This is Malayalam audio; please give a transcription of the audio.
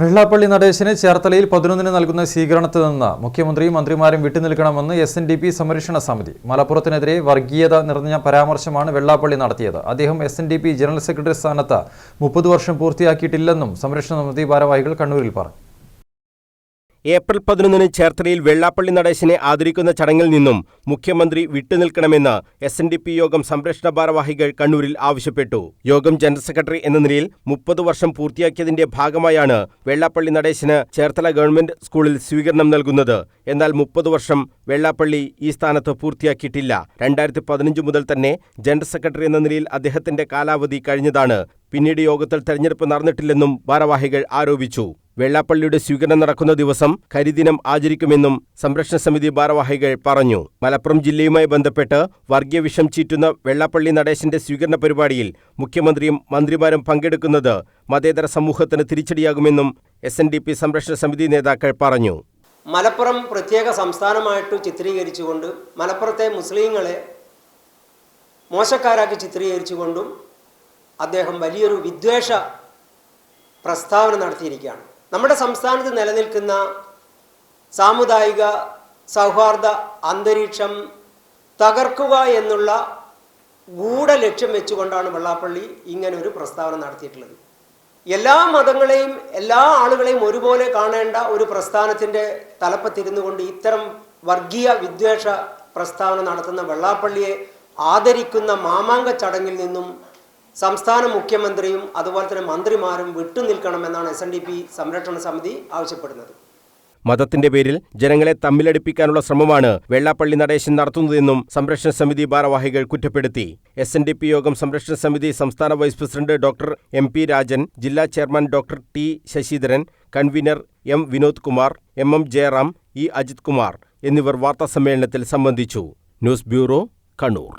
വെള്ളാപ്പള്ളി നടേശന് ചേർത്തലയിൽ 11-ന് നൽകുന്ന സ്വീകരണത്തിൽ നിന്ന് മുഖ്യമന്ത്രിയും മന്ത്രിമാരും വിട്ടുനിൽക്കണമെന്ന് SNDP സംരക്ഷണ സമിതി. മലപ്പുറത്തിനെതിരെ വർഗീയത നിറഞ്ഞ പരാമർശമാണ് വെള്ളാപ്പള്ളി നടത്തിയത്. അദ്ദേഹം SNDP ജനറൽ സെക്രട്ടറി സ്ഥാനത്ത് 30 വർഷം പൂർത്തിയാക്കിയിട്ടില്ലെന്നും സംരക്ഷണ സമിതി ഭാരവാഹികൾ കണ്ണൂരിൽ പറഞ്ഞു. ഏപ്രിൽ 11-ന് ചേർത്തലയിൽ വെള്ളാപ്പള്ളി നടേശനെ ആദരിക്കുന്ന ചടങ്ങിൽ നിന്നും മുഖ്യമന്ത്രി വിട്ടുനിൽക്കണമെന്ന് SNDP യോഗം സംരക്ഷണ ഭാരവാഹികൾ കണ്ണൂരിൽ ആവശ്യപ്പെട്ടു. യോഗം ജനറൽ സെക്രട്ടറി എന്ന നിലയിൽ 30 വർഷം പൂർത്തിയാക്കിയതിന്റെ ഭാഗമായാണ് വെള്ളാപ്പള്ളി നടേശന് ചേർത്തല ഗവൺമെന്റ് സ്കൂളിൽ സ്വീകരണം നൽകുന്നത്. എന്നാൽ 30 വർഷം വെള്ളാപ്പള്ളി ഈ സ്ഥാനത്ത് പൂർത്തിയാക്കിയിട്ടില്ല. 2015 മുതൽ തന്നെ ജനറൽ സെക്രട്ടറി എന്ന നിലയിൽ അദ്ദേഹത്തിന്റെ കാലാവധി കഴിഞ്ഞതാണ്. പിന്നീട് യോഗത്തിൽ തെരഞ്ഞെടുപ്പ് നടന്നിട്ടില്ലെന്നും ഭാരവാഹികൾ ആരോപിച്ചു. വെള്ളാപ്പള്ളിയുടെ സ്വീകരണം നടക്കുന്ന ദിവസം കരിദിനം ആചരിക്കുമെന്നും സംരക്ഷണ സമിതി ഭാരവാഹികൾ പറഞ്ഞു. മലപ്പുറം ജില്ലയുമായി ബന്ധപ്പെട്ട് വർഗീയ വിഷം ചീറ്റുന്ന വെള്ളാപ്പള്ളി നടേശന്റെ സ്വീകരണ പരിപാടിയിൽ മുഖ്യമന്ത്രിയും മന്ത്രിമാരും പങ്കെടുക്കുന്നത് മതേതര സമൂഹത്തിന് തിരിച്ചടിയാകുമെന്നും SNDP സംരക്ഷണ സമിതി നേതാക്കൾ പറഞ്ഞു. മലപ്പുറം പ്രത്യേക സംസ്ഥാനമായിട്ട് ചിത്രീകരിച്ചുകൊണ്ട് മലപ്പുറത്തെ മുസ്ലിങ്ങളെ മോശക്കാരാക്കി ചിത്രീകരിച്ചുകൊണ്ടും അദ്ദേഹം വലിയൊരു വിദ്വേഷ പ്രസ്താവന നടത്തിയിരിക്കുകയാണ്. നമ്മുടെ സംസ്ഥാനത്ത് നിലനിൽക്കുന്ന സാമുദായിക സൗഹാർദ്ദ അന്തരീക്ഷം തകർക്കുക എന്നുള്ള ഗൂഢലക്ഷ്യം വെച്ചുകൊണ്ടാണ് വെള്ളാപ്പള്ളി ഇങ്ങനൊരു പ്രസ്താവന നടത്തിയിട്ടുള്ളത്. എല്ലാ മതങ്ങളെയും എല്ലാ ആളുകളെയും ഒരുപോലെ കാണേണ്ട ഒരു പ്രസ്ഥാനത്തിൻ്റെ തലപ്പത്തിരുന്നു കൊണ്ട് ഇത്തരം വർഗീയ വിദ്വേഷ പ്രസ്താവന നടത്തുന്ന വെള്ളാപ്പള്ളിയെ ആദരിക്കുന്ന മാമാങ്ക ചടങ്ങിൽ നിന്നും സംസ്ഥാന മുഖ്യമന്ത്രിയും അതുപോലെ തന്നെ മന്ത്രിമാരും വിട്ടുനിൽക്കണമെന്നാണ് SNDP സംരക്ഷണ സമിതി ആവശ്യപ്പെടുന്നത്. മതത്തിന്റെ പേരിൽ ജനങ്ങളെ തമ്മിലടിപ്പിക്കാനുള്ള ശ്രമമാണ് വെള്ളാപ്പള്ളി നടേശൻ നടത്തുന്നതെന്നും സംരക്ഷണ സമിതി ഭാരവാഹികൾ കുറ്റപ്പെടുത്തി. SNDP യോഗം സംരക്ഷണ സമിതി സംസ്ഥാന vice president doctor MP Rajan, ജില്ലാ chairman doctor T Sasidharan, convener M Vinod Kumar, MM Jayaram, E Ajith Kumar എന്നിവർ വാർത്താസമ്മേളനത്തിൽ സംബന്ധിച്ചു. News bureau, Kannur.